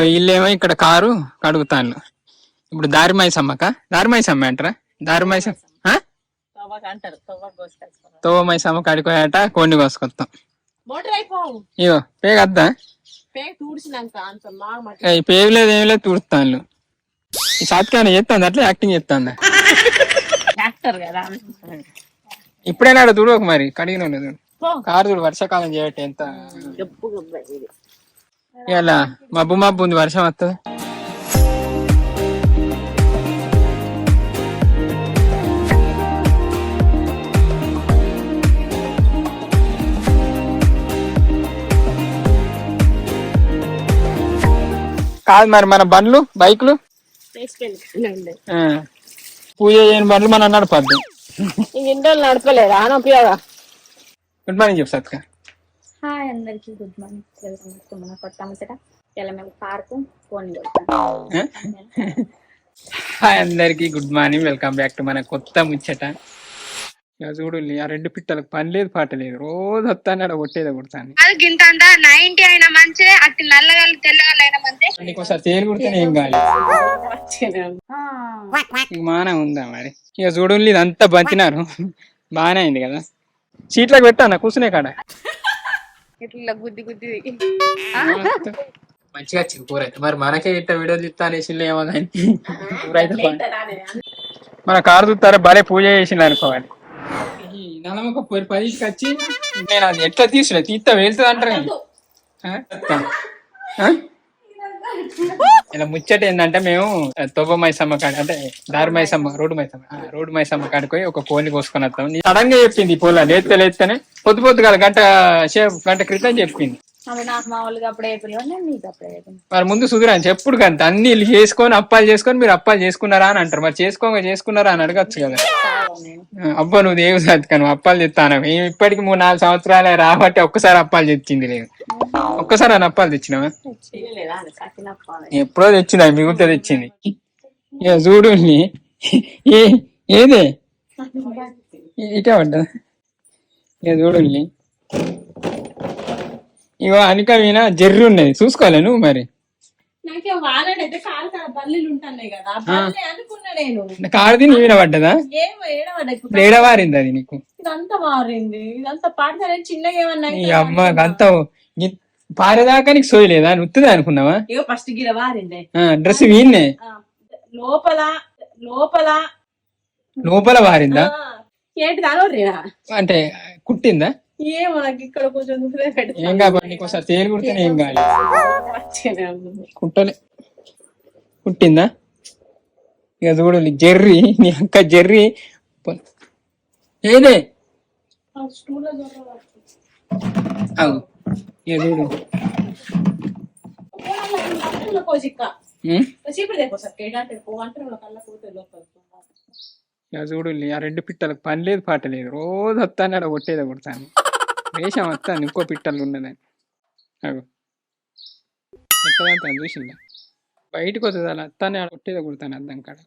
వీళ్ళేమో ఇక్కడ కారు కడుగుతాను. ఇప్పుడు దారి మైసమ్మ అంటారా? దారి మైసమ్మ తోవ మైసమ్మ కడుకోయాట కొన్ని కోసుకొస్తాం. ఇగో పేగద్దా పేగలేదు ఏం లేదు తుడుస్తాను. ఈ సాత్కాన చేస్తాను అట్లా యాక్టింగ్ చేస్తాను. ఇప్పుడైనా అక్కడ చూడక మరి కడిగిన ఉండదు కారు చూడు వర్షాకాలం చేయటం ఎంత ఇలా మబ్బు ఉంది వర్షం వస్తుంది. కాదు మరి మన బండ్లు బైక్లు పూజ చేయని బండ్లు మనం నడపద్దు. నడపలేదా గుడ్ మార్నింగ్ చెప్పు సత్క. హాయ్ అందరికి గుడ్ మార్నింగ్, వెల్కమ్ టు మన కొత్త ముచ్చట. ఇలా మేము పార్కు ఫోన్ హాయ్ అందరికి good morning, welcome back to మన కొత్త ముచ్చట. చూడు ఆ రెండు పిట్టలకు పని లేదు పాట లేదు, రోజు వస్తాను అక్కడ కొట్టేది కొడతాను. ఒకసారి తేలి కుడితేనే ఏం కాదు, మానే ఉందా మరి. ఇక చూడు ఇదంతా బంతినారు బాగానే అయింది కదా. సీట్లకు పెట్టాను కూర్చునే కాడ మంచిగా వచ్చింది కూర అయితే. మరి మనకే ఇట్లా వీడియో తీస్తా అనేసి ఏమో కానీ కూర అయితే మన కారు చూస్తారా భలే పూజ చేసింది అనుకోవాలి. నలమొక 10కి వచ్చి నేను అది ఎట్లా తీస్తా వెళ్తుంది అంటారు. ఇలా ముచ్చట ఏంటంటే మేము తోబ మైసమ్మ కాడ అంటే దారి మైసమ్మ రోడ్డు మైసమ్మ కాడిపోయి ఒక కోడిని కోసుకొని వస్తాం. సడన్ గా చెప్పింది ఈ పొల లేస్తేనే పొద్దు కాదు గంట క్రితం చెప్పింది. మరి ముందు సుధురాని చెప్పుడు కంత అన్ని చేసుకొని అప్పాలు చేసుకొని మీరు అప్పాలు చేసుకున్నారా అని అంటారు. మరి చేసుకున్నారా అని అడగచ్చు కదా. అబ్బా నువ్వు దేవు సత్కా నువ్వు అప్పాలు తెస్తాను. ఇప్పటికి 3-4 సంవత్సరాలే రాబట్టి ఒక్కసారి అప్పాలు తెచ్చింది లేదు. ఒక్కసారి అని అప్పాలు తెచ్చినావా? ఎప్పుడో తెచ్చింది మిగులుతో తెచ్చింది. ఇక చూడు ఏదే ఇటే పడ్డా. ఇక చూడు ఇగో అనిక వీణ జర్రి ఉన్నది చూసుకోవాలి నువ్వు. మరి కాడిది నీ వీణ పడ్డదా? ఏడవారింది అది నీకు? ఈ అమ్మ అంత పారేదాకా నీకు సోయలేదా? నువ్వుతుందా అనుకున్నావా? డ్రెస్ వీన్నే లోపల వారిందా అంటే కుట్టిందా? ఏం కాబట్టి నీకోసారి తేలి కుడితేనే ఏం కాదు. కుట్టలే కుట్టిందా? ఇక చూడు జెర్రీ నీ అక్క జెర్రీ ఏదే ఇక చూడు ఇక చూడు ఆ రెండు పిట్టలకు పని లేదు పాట లేదు, రోజు వస్తాను అక్కడ కొట్టేది కొడతాను. వేషం వస్తాను ఇంకో పిట్టలు ఉన్నదని. అగో ఎక్కడంతా చూసిందా? బయటకు వస్తుంది అలా వస్తానే ఆడ కొట్టేది కొడతాను అద్దం కాడ.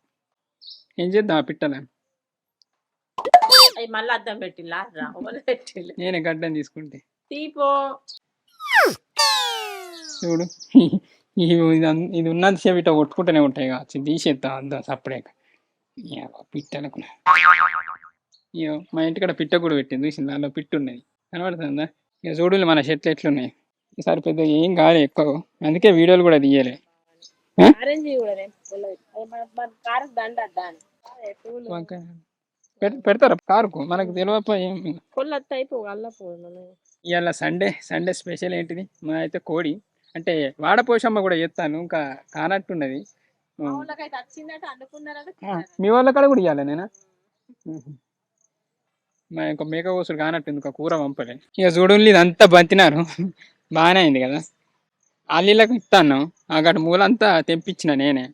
ఏం చేద్దాం ఆ పిట్టలని? నేనే గడ్డం తీసుకుంటే చూడు ఇది ఉన్నంతసేపు ఇట్లా కొట్టుకుంటూనే ఉంటాయి కావచ్చు. తీసేద్దాం అందా సపరేట్ పిట్టలకు. ఇయో మా ఇంటికాడ పిట్ట కూడా పెట్టింది చూసింది, దానిలో పిట్టు ఉన్నది కనబడుతుందా? ఇక చూడు మన చెట్లు ఎట్లున్నాయి. ఈసారి పెద్ద ఏం కాదు ఎక్కువ, అందుకే వీడియోలు కూడా తీయలే. పెడతారా కారుకు? మనకు తెలియప ఏం. ఇవాళ సండే స్పెషల్ ఏంటిది? మా అయితే కోడి అంటే వాడపోషమ్మ కూడా చేస్తాను, ఇంకా కానట్టున్నది. మీ వాళ్ళ కాడ కూడా ఇవ్వాలి నేనా? మా ఇంకా మేక కోసులు కానట్టుంది, ఇంకా కూర పంపలే. ఇక చూడు ఇదంతా బంతినారు బాగానే అయింది కదా. అల్లీలకు ఇస్తాను అక్కడ మూలంతా తెంపించిన నేనే.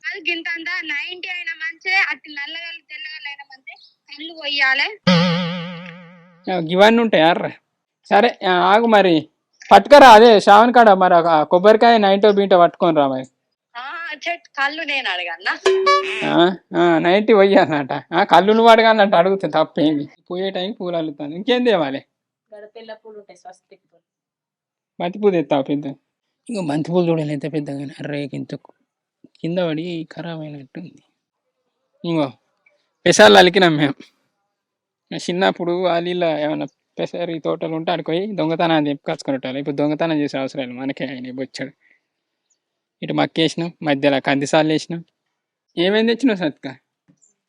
ఇవన్నీ ఉంటాయి అర్రా. సరే ఆగు మరి పట్టుకరా, అదే శ్రావణ్ కాడ మరి కొబ్బరికాయ నైంటో బీంటో పట్టుకొని రా మరి. నైంటీ పోయానట కళ్ళు నువ్వు అడగాలన్నట్టు అడుగుతుంది, తప్పేంది? పోయే టైం పూలు అల్లుతాను. ఇంకేం తేవాలి? బంతి పూ తెస్తావు పెద్ద. ఇక బంతిపూలు చూడాలి ఎంత పెద్దగా రేకు ఇంత కింద పడి ఖరాబ్ అయినట్టుంది. ఇంకో పెసాలు అలికినాం మేము చిన్నప్పుడు వాళ్ళ ఏమైనా పెసరి తోటలు ఉంటే ఆడుకోయి దొంగతనాన్ని చెప్పుకొచ్చుకునేటారు. ఇప్పుడు దొంగతనం చేసే అవసరం లేదు, మనకే ఆయన బొచ్చాడు. ఇటు మక్కేసినాం, మధ్యలో కందిసాలు వేసినాం. ఏమేమి తెచ్చినావు సత్క?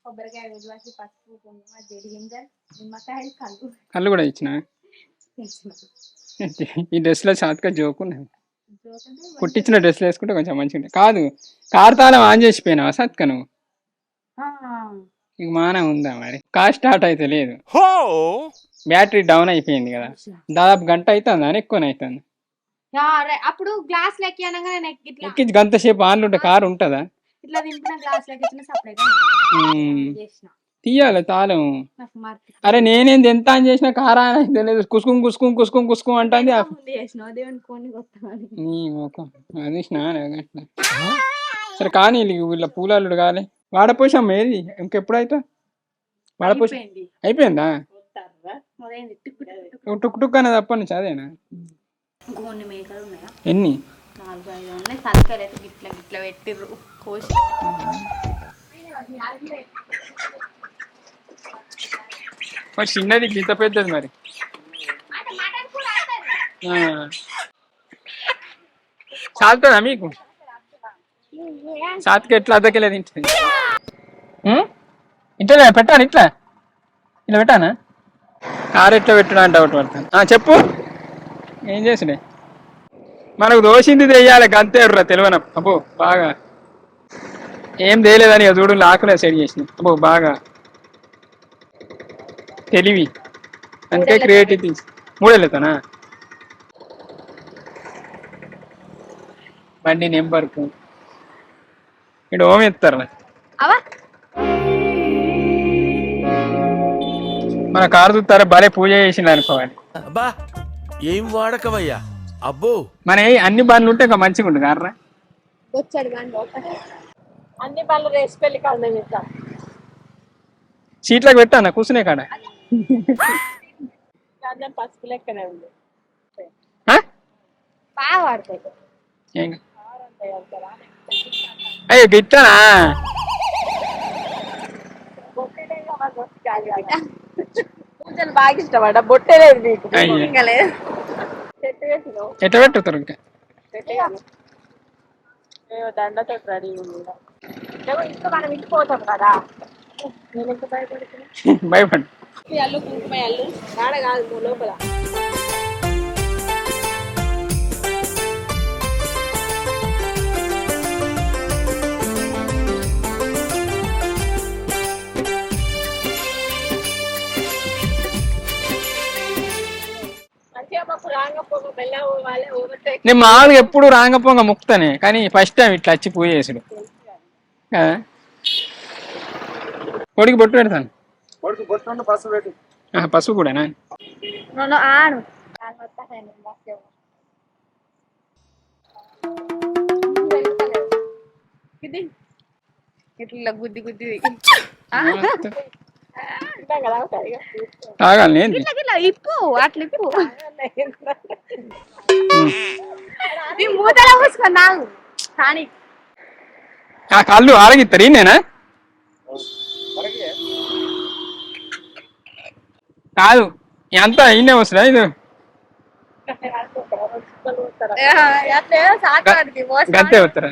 కొబ్బరికాయ వెలువసి పసుపు కుంకుమ జడి గింజలు నిమ్మకాయలు కళ్ళు కళ్ళు కూడా ఇచ్చిన. ఈ డ్రెస్లో సాత్క జోకున్నాయి. కుట్టించిన డ్రెస్లు వేసుకుంటే కొంచెం మంచిగా ఉంటాయి. కాదు, కారు తాళం ఆన్ చేసిపోయినావా సత్క నువ్వు? ఇక మానం ఉందా మరి? కార్ స్టార్ట్ అయితే లేదు, బ్యాటరీ డౌన్ అయిపోయింది కదా. దాదాపు గంట అవుతుందా ఎక్కువనే అవుతుంది. అప్పుడు గ్లాస్ లెక్కి అనగానే ఎక్కించి గంట సేపు ఆన్లు ఉంటే కారు ఉంటుందా? ఇట్లా దింపిన గ్లాస్ లెక్కించిన సపరేట్ తీయాలి తాళం. అరే నేనేంది ఎంత అని చేసినా కారా తెలియదు, కుసుకుం కుసుకుం కుసుకుం కుసుకుం అంటుంది. నీ ముఖం అది అట్లా. సరే కానీ వీళ్ళ పూలాలుడు కాలే వాడపోసాం. ఏది ఇంకెప్పుడైతే వాడపోసా అయిపోయిందా? టుక్ టుక్ అనేది తప్ప నుంచి అదేనా? ఎన్ని? చిన్నది గీత పెద్దది మరి. చాలుతుందా మీకు? సాత్కి ఎట్లా అద్దకెళ్ళేది తింటుంది. ఇట్లా పెట్టాను, ఇట్లా ఇలా పెట్టానా? కారు ఎట్లా పెట్టడా అంటే ఒకటి పడతాను. చెప్పు ఏం చేసినా? మనకు దోషింది తెయ్యాలి గంతే ఎర్ర తెలివన. అబ్బో బాగా ఏం తేలేదని చూడు ఆకులే సెట్ చేసిన. అబ్బో బాగా తెలివి, అంతే క్రియేటివిటీ. 3 ఏళ్ళతోనా? బండి నెంబర్కు ఇక్కడ ఓం ఎత్తారు. మన కారు చూస్తారా భలే పూజ చేసింది అనుకోవాలి. ఏం వాడకవయ్యా అబ్బో. మన అన్ని బండ్లు ఉంటే ఇంకా మంచిగా ఉంటుంది కార్రా. అన్ని బండ్లు రేసి పెళ్లి కాదు సీట్లకు పెట్టాను కూర్చునే కాడ. పసుపు లెక్కనే ఉంది. అయ్యో గిట్టానా? పూజలు బాగా ఇష్టపడ్డా, బొట్టే లేదు నీకు. ఎట్లా పెట్టుతారు ఇంకా? దండతో రెడీ ఉంది. ఇంకా మనం ఇంటిపోతాం కదా, నేను ఎంత భయపడుతున్నా. భయపడు అల్లు కుంకుమ అల్లు ఆడ కాదు లోపల. నేను మామూలుగా ఎప్పుడు రాంగపోంగ ముక్తానే, కానీ ఫస్ట్ టైం ఇట్లా వచ్చి పూజ చేసుడు కదా. కొడికి బొట్టు పెడతాను. పసుపు కూడానా? ఇట్లా గుద్ది గుద్ది తాగాలి ఇప్పు అట్లా ఇప్పు. మూతలో పూసుకున్నావు కానీ ఆ కళ్ళు ఆరగిస్తారు. నేనా కాదు ఎంత ఇన్నే వస్తుందా? ఇది గంతే వస్తారా?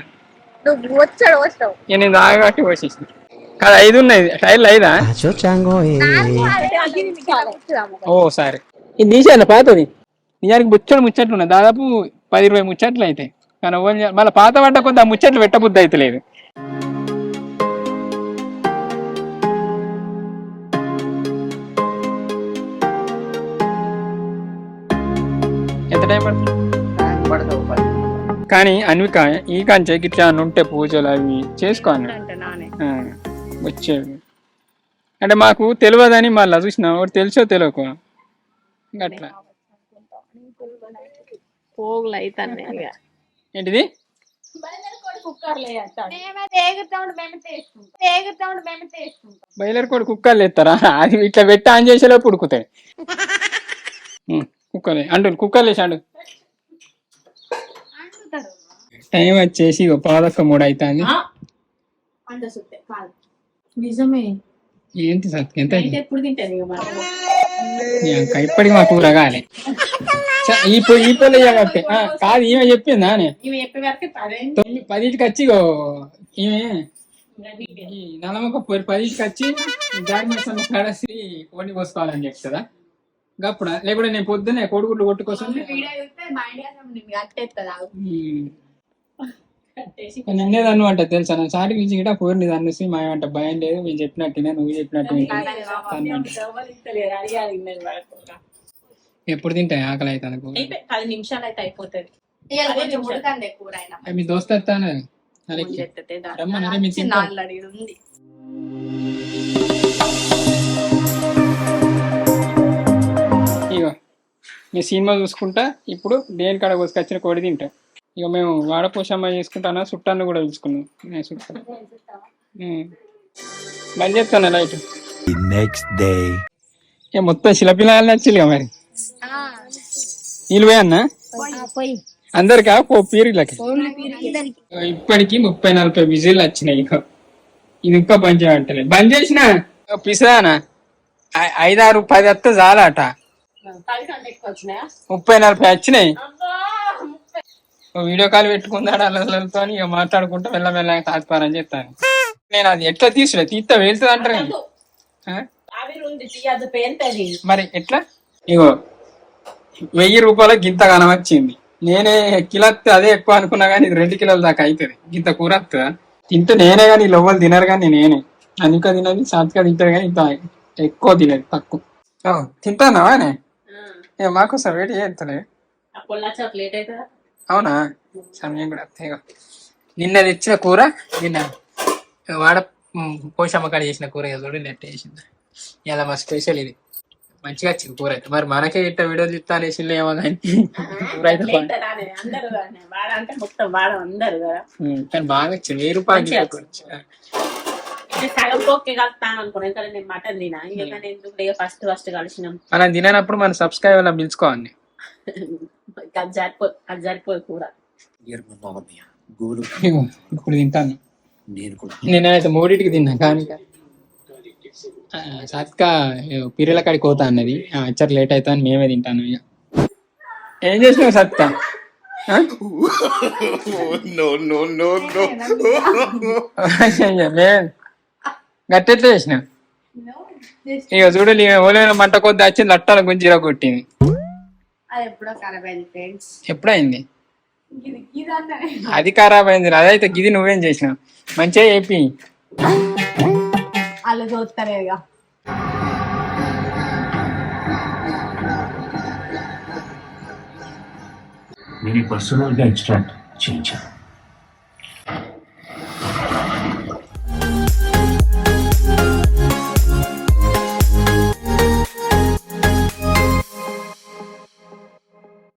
నువ్వు వచ్చాడు వస్తావు. నేను తాగట్టి పోసేసి కాదు. 5 ఉన్నాయి టైర్లు 5. ఓ సరే ఇది తీసేయాలి. పాతది నిజానికి ముచ్చట్లు ఉన్నాయి, దాదాపు 10-20 ముచ్చట్లు అయితే. కానీ మళ్ళీ పాత పడ్డ కొద్ది ఆ ముచ్చట్లు పెట్టబుద్ధి అయితే లేదు. ఎంత టైం పడుతుంది? కానీ అన్విక ఈ కంచె ఇట్లా ఉంటే పూజలు అవి చేసుకోవాలి వచ్చేవి. అంటే మాకు తెలియదని మళ్ళీ చూసినా ఒకటి తెలుసో తెలియకు అట్లా. ఏంటిది? బయలర్ కోడి కుక్కర్లు ఎత్తారా? అది ఇట్లా పెట్టి ఆన్ చేసేలోపు ఉడుకుతాయి కుక్కర్లు. అంటు కుక్కర్లు వేసి అండు. టైం వచ్చేసి 2:03 అవుతుంది. అంత సుత్తే కాదు నిజమే. ఏంటి సత్యం ఎంత నైట్ ఎప్పుడు తింటాను ఇక మనం ఇప్పటికి మా కూర కాలే ఈ పొల్లి కాబట్టి కాదు ఈమె చెప్పిందా ఇవి చెప్పే వరకు 10కి వచ్చి ఇగో ఈమె ఈ నల్లమొక్క 10కి వచ్చి జాడి మసాలా కడసి వండి పోసుకోవాలని చెప్తుందా గప్పుడా లేకపోతే నేను పొద్దున్నే కోడిగుడ్లు కొట్టుకోసం నిన్నేదన్ను అంట తెలుసా నా సాటి నుంచి గిట పోయింది అనేసి మా అంట భయం లేదు మేము చెప్పినట్టునే నువ్వు చెప్పినట్టు ఎప్పుడు తింటాయి ఆకలి అయితే 10 నిమిషాలు అయితే అయిపోతుంది. మీ దోస్త్ వస్తాను రమ్మన్నారే మీ ఇగో మీ సినిమా చూసుకుంటా ఇప్పుడు దేని కాడ కోసుకొచ్చిన కోడి తింటా. ఇక మేము వాడపోషమ్మ చేసుకుంటానా చుట్టాన్ని కూడా పిలుచుకున్నాం. నేను చుట్టాను బంద్ చెప్తాను లైట్. ఇక మొత్తం శిలపిల్లలు నచ్చింది ఇక మరి నీళ్ళు పోయన్నా అందరికా పీరులకి ఇప్పటికి 30-40 విజిల్లు వచ్చినాయి. ఇక ఇది ఇంకా బంద్ చేయమంటలే బంద్ చేసిన పిసానా 5-6-10 వస్తే చాలట 30-40 వచ్చినాయి. వీడియో కాల్ పెట్టుకున్నాడు అల్లతో ఇక మాట్లాడుకుంటా మెల్లమెల్ల తాత్పారని చెప్తాను. నేను అది ఎట్లా తీస్తా వెళ్తుంది అంటారు మరి ఎట్లా. ఇగో 1000 రూపాయల గింత గనం వచ్చింది. నేనే కిలో అదే ఎక్కువ అనుకున్నా కానీ ఇది 2 కిలోల దాకా అవుతుంది. గింత కూర వస్తుందా తింటే నేనే కానీ లోపల తినరు కానీ నేనే అందుక తినది సాత్గా తింటారు కానీ ఇంత ఎక్కువ తినదు తక్కువ తింటానావానే మాకోసం వెయిట్ చేస్తలే. అవునా సమయం కూడా నిన్న తెచ్చిన కూర నిన్న వాడ పోషమ్మ కాడ చేసిన కూర చూడు నెట్ వేసింది. ఇలా మా స్పెషల్ ఇది మంచిగా వచ్చింది కూర అయితే. మరి మనకే ఇట్లా వీడియో చూస్తా అనేసి ఏమో కానీ కూర అయితే కానీ బాగా వచ్చింది. 1000 రూపాయలు మనం తినప్పుడు మన సబ్స్క్రైబర్ పిలుచుకోవాలి. ఇప్పుడు తింటాను నేనైతే 3టికి తిన్నా కానీ సాత్కా పిర్రెల కాడికి పోతా అన్నది వచ్చారు లేట్ అవుతా అని మేమే తింటాను. ఇక ఏం చేసినావు సత్కా గట్టెట్లా చేసినావు. ఇక చూడు ఓలేన మంట కొద్ది వచ్చింది లట్టాల గుంజిరా కొట్టింది. ఎప్పుడైంది అది ఖరాబ్ అయింది. అదైతే గిది నువ్వేం చేసినావు మంచిగా చెప్పి అలా చూస్తారే నేను పర్సనల్ గా ఎక్స్ట్రాక్ట్ చేయించాను.